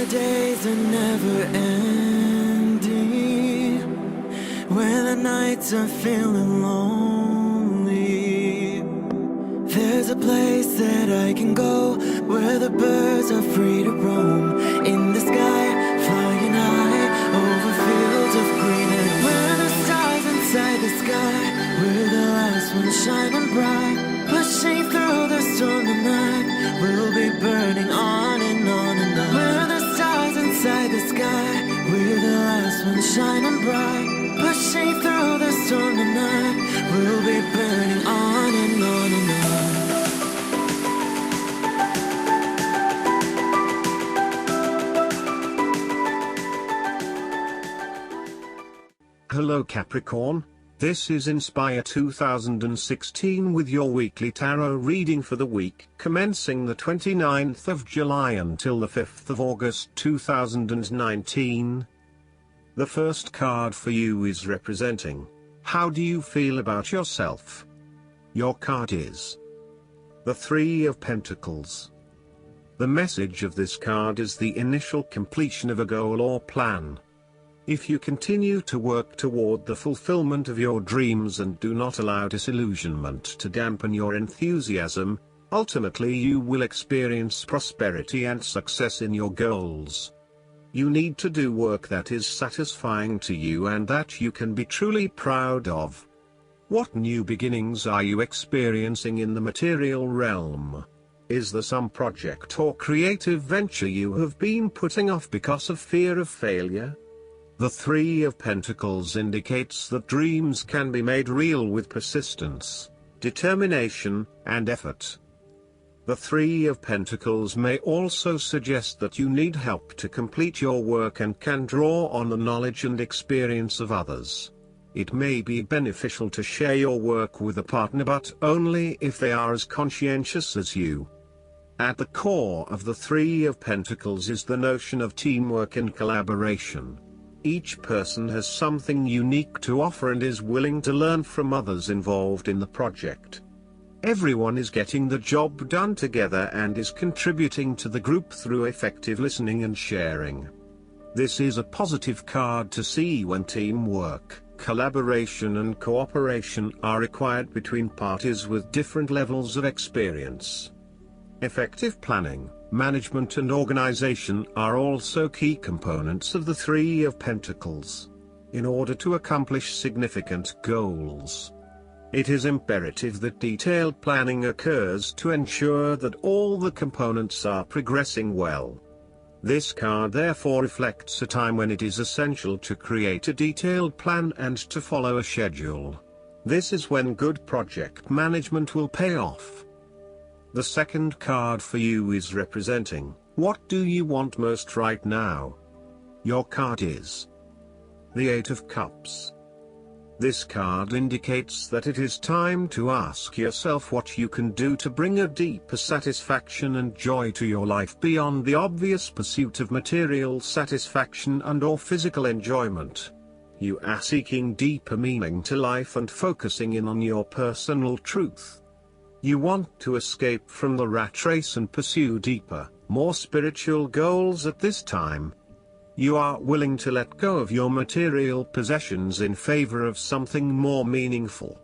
days are never ending, when the nights are feeling lonely, there's a place that I can go, where the birds are free to roam, in the sky, flying high, over fields of green, and where the stars inside the sky, we're the last ones shining bright, pushing through the storm tonight, we'll be burning on and on and on. We're the stars inside the sky, we're the last ones shining bright, pushing through the storm tonight, we'll be burning on and on and on. Hello Capricorn, this is Inspire 2016 with your weekly tarot reading for the week commencing the 29th of July until the 5th of August 2019. The first card for you is representing, how do you feel about yourself? Your card is the Three of Pentacles. The message of this card is the initial completion of a goal or plan. If you continue to work toward the fulfillment of your dreams and do not allow disillusionment to dampen your enthusiasm, ultimately you will experience prosperity and success in your goals. You need to do work that is satisfying to you and that you can be truly proud of. What new beginnings are you experiencing in the material realm? Is there some project or creative venture you have been putting off because of fear of failure? The Three of Pentacles indicates that dreams can be made real with persistence, determination, and effort. The Three of Pentacles may also suggest that you need help to complete your work and can draw on the knowledge and experience of others. It may be beneficial to share your work with a partner, but only if they are as conscientious as you. At the core of the Three of Pentacles is the notion of teamwork and collaboration. Each person has something unique to offer and is willing to learn from others involved in the project. Everyone is getting the job done together and is contributing to the group through effective listening and sharing. This is a positive card to see when teamwork, collaboration and cooperation are required between parties with different levels of experience. Effective planning, management and organization are also key components of the Three of Pentacles. In order to accomplish significant goals, it is imperative that detailed planning occurs to ensure that all the components are progressing well. This card therefore reflects a time when it is essential to create a detailed plan and to follow a schedule. This is when good project management will pay off. The second card for you is representing, what do you want most right now? Your card is the Eight of Cups. This card indicates that it is time to ask yourself what you can do to bring a deeper satisfaction and joy to your life beyond the obvious pursuit of material satisfaction and/or physical enjoyment. You are seeking deeper meaning to life and focusing in on your personal truth. You want to escape from the rat race and pursue deeper, more spiritual goals at this time. You are willing to let go of your material possessions in favor of something more meaningful.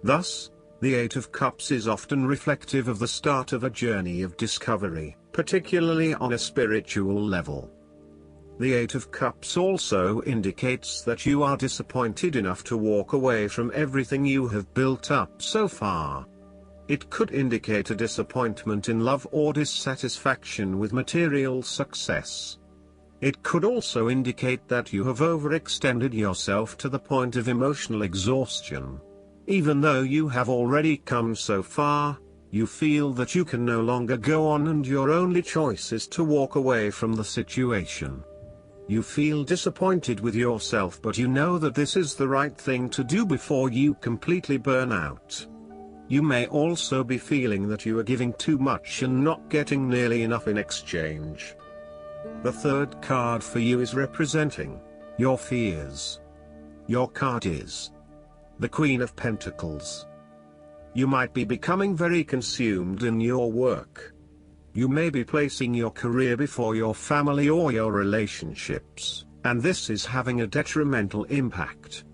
Thus, the Eight of Cups is often reflective of the start of a journey of discovery, particularly on a spiritual level. The Eight of Cups also indicates that you are disappointed enough to walk away from everything you have built up so far. It could indicate a disappointment in love or dissatisfaction with material success. It could also indicate that you have overextended yourself to the point of emotional exhaustion. Even though you have already come so far, you feel that you can no longer go on and your only choice is to walk away from the situation. You feel disappointed with yourself, but you know that this is the right thing to do before you completely burn out. You may also be feeling that you are giving too much and not getting nearly enough in exchange. The third card for you is representing your fears. Your card is the Queen of Pentacles. You might be becoming very consumed in your work. You may be placing your career before your family or your relationships, and this is having a detrimental impact.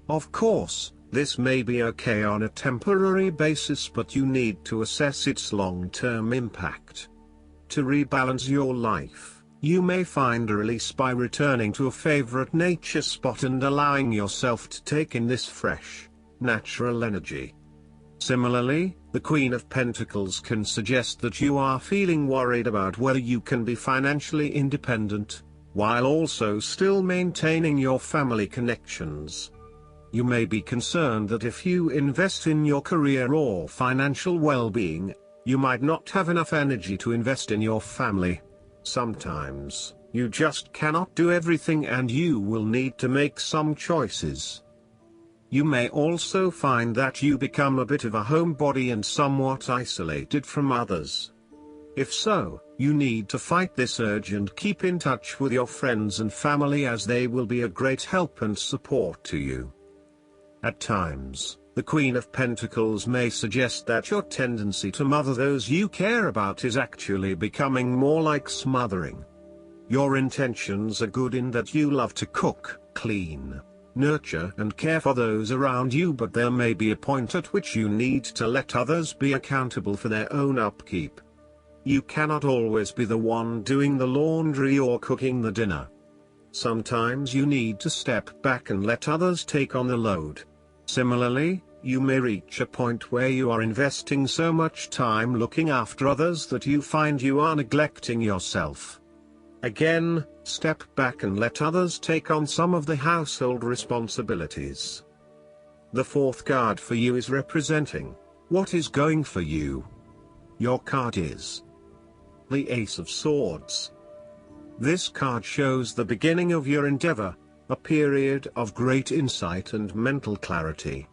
Of course, this may be okay on a temporary basis, but you need to assess its long-term impact. To rebalance your life, you may find a release by returning to a favorite nature spot and allowing yourself to take in this fresh, natural energy. Similarly, the Queen of Pentacles can suggest that you are feeling worried about whether you can be financially independent, while also still maintaining your family connections. You may be concerned that if you invest in your career or financial well-being, you might not have enough energy to invest in your family. Sometimes, you just cannot do everything and you will need to make some choices. You may also find that you become a bit of a homebody and somewhat isolated from others. If so, you need to fight this urge and keep in touch with your friends and family, as they will be a great help and support to you. At times, the Queen of Pentacles may suggest that your tendency to mother those you care about is actually becoming more like smothering. Your intentions are good in that you love to cook, clean, nurture and care for those around you, but there may be a point at which you need to let others be accountable for their own upkeep. You cannot always be the one doing the laundry or cooking the dinner. Sometimes you need to step back and let others take on the load. Similarly, you may reach a point where you are investing so much time looking after others that you find you are neglecting yourself. Again, step back and let others take on some of the household responsibilities. The fourth card for you is representing what is going for you. Your card is the Ace of Swords. This card shows the beginning of your endeavor, a period of great insight and mental clarity.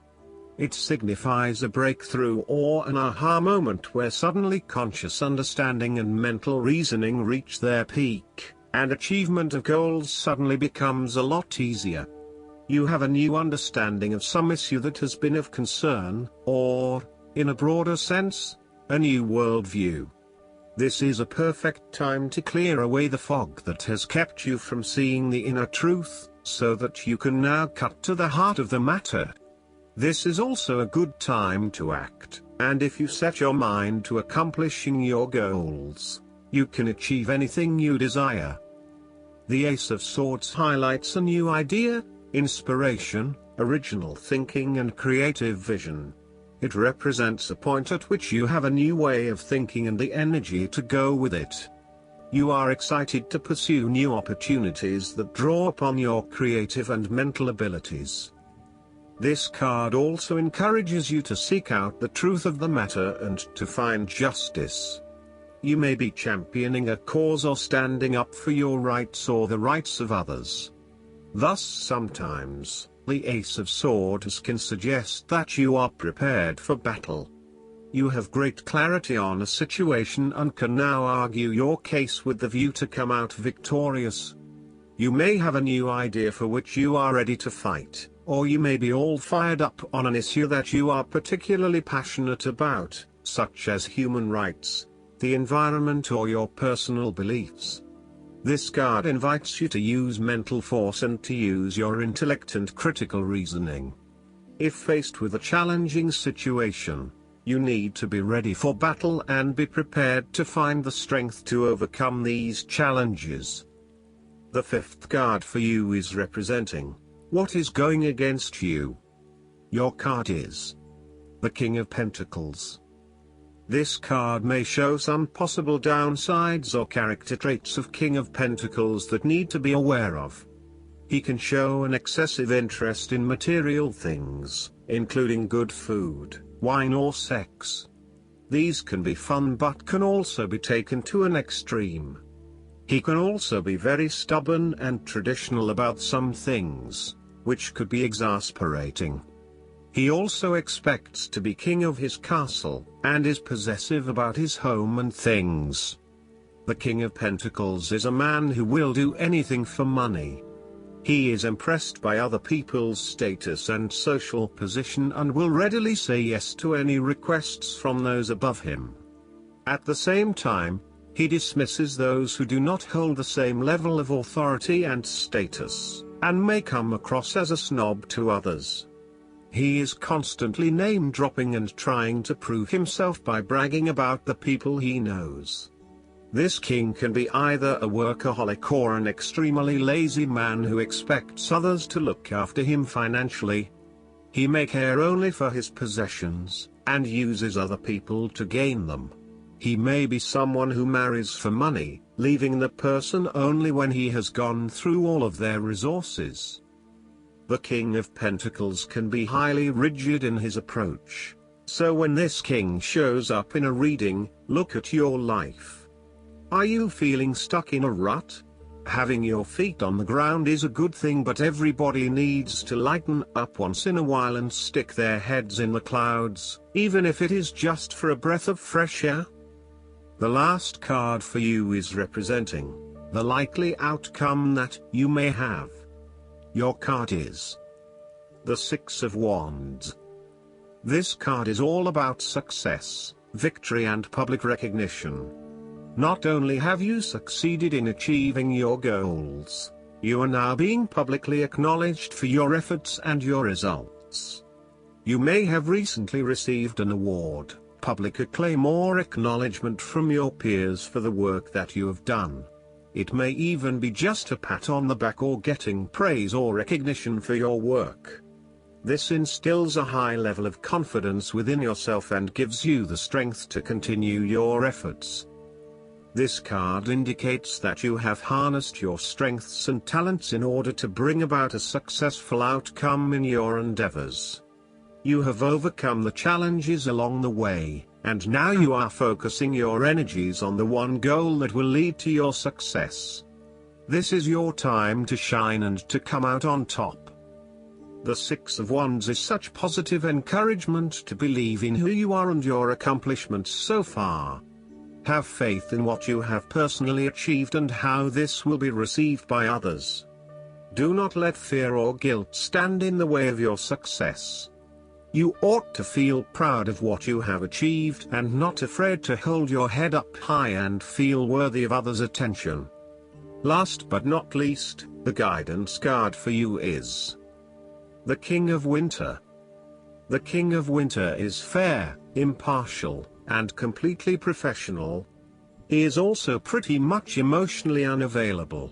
It signifies a breakthrough or an aha moment where suddenly conscious understanding and mental reasoning reach their peak, and achievement of goals suddenly becomes a lot easier. You have a new understanding of some issue that has been of concern, or, in a broader sense, a new worldview. This is a perfect time to clear away the fog that has kept you from seeing the inner truth, so that you can now cut to the heart of the matter. This is also a good time to act, and if you set your mind to accomplishing your goals, you can achieve anything you desire. The Ace of Swords highlights a new idea, inspiration, original thinking and creative vision. It represents a point at which you have a new way of thinking and the energy to go with it. You are excited to pursue new opportunities that draw upon your creative and mental abilities. This card also encourages you to seek out the truth of the matter and to find justice. You may be championing a cause or standing up for your rights or the rights of others. Thus, sometimes, the Ace of Swords can suggest that you are prepared for battle. You have great clarity on a situation and can now argue your case with the view to come out victorious. You may have a new idea for which you are ready to fight, or you may be all fired up on an issue that you are particularly passionate about, such as human rights, the environment or your personal beliefs. This card invites you to use mental force and to use your intellect and critical reasoning. If faced with a challenging situation, you need to be ready for battle and be prepared to find the strength to overcome these challenges. The fifth card for you is representing what is going against you. Your card is the King of Pentacles. This card may show some possible downsides or character traits of King of Pentacles that need to be aware of. He can show an excessive interest in material things, including good food, wine or sex. These can be fun but can also be taken to an extreme. He can also be very stubborn and traditional about some things, which could be exasperating. He also expects to be king of his castle, and is possessive about his home and things. The King of Pentacles is a man who will do anything for money. He is impressed by other people's status and social position and will readily say yes to any requests from those above him. At the same time, He dismisses those who do not hold the same level of authority and status, and may come across as a snob to others. He is constantly name-dropping and trying to prove himself by bragging about the people he knows. This king can be either a workaholic or an extremely lazy man who expects others to look after him financially. He may care only for his possessions, and uses other people to gain them. He may be someone who marries for money, leaving the person only when he has gone through all of their resources. The King of Pentacles can be highly rigid in his approach. So when this king shows up in a reading, look at your life. Are you feeling stuck in a rut? Having your feet on the ground is a good thing, but everybody needs to lighten up once in a while and stick their heads in the clouds, even if it is just for a breath of fresh air. The last card for you is representing the likely outcome that you may have. Your card is the Six of Wands. This card is all about success, victory and public recognition. Not only have you succeeded in achieving your goals, you are now being publicly acknowledged for your efforts and your results. You may have recently received an award, public acclaim or acknowledgement from your peers for the work that you have done. It may even be just a pat on the back or getting praise or recognition for your work. This instills a high level of confidence within yourself and gives you the strength to continue your efforts. This card indicates that you have harnessed your strengths and talents in order to bring about a successful outcome in your endeavors. You have overcome the challenges along the way, and now you are focusing your energies on the one goal that will lead to your success. This is your time to shine and to come out on top. The Six of Wands is such positive encouragement to believe in who you are and your accomplishments so far. Have faith in what you have personally achieved and how this will be received by others. Do not let fear or guilt stand in the way of your success. You ought to feel proud of what you have achieved and not afraid to hold your head up high and feel worthy of others' attention. Last but not least, the guidance card for you is the King of Winter. The King of Winter is fair, impartial, and completely professional. He is also pretty much emotionally unavailable.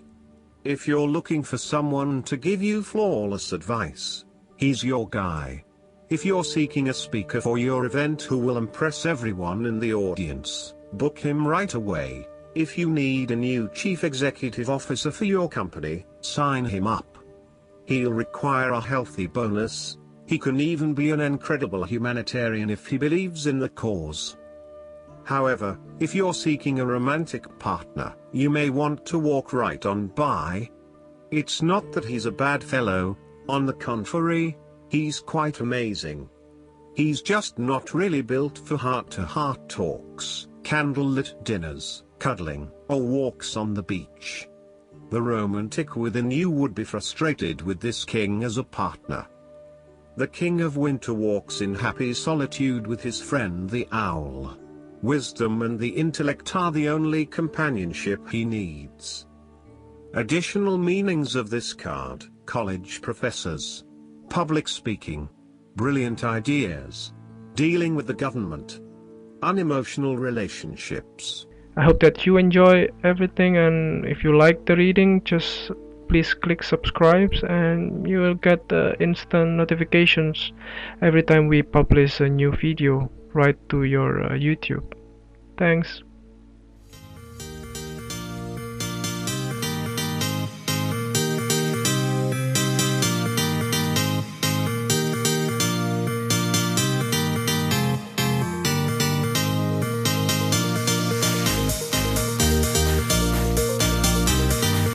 If you're looking for someone to give you flawless advice, he's your guy. If you're seeking a speaker for your event who will impress everyone in the audience, book him right away. If you need a new chief executive officer for your company, sign him up. He'll require a healthy bonus. He can even be an incredible humanitarian if he believes in the cause. However, if you're seeking a romantic partner, you may want to walk right on by. It's not that he's a bad fellow, on the contrary, he's quite amazing. He's just not really built for heart-to-heart talks, candlelit dinners, cuddling, or walks on the beach. The romantic within you would be frustrated with this king as a partner. The King of Winter walks in happy solitude with his friend the owl. Wisdom and the intellect are the only companionship he needs. Additional meanings of this card: college professors, public speaking, brilliant ideas, dealing with the government, unemotional relationships. I hope that you enjoy everything, and if you like the reading, just please click subscribe and you will get instant notifications every time we publish a new video right to your YouTube. Thanks.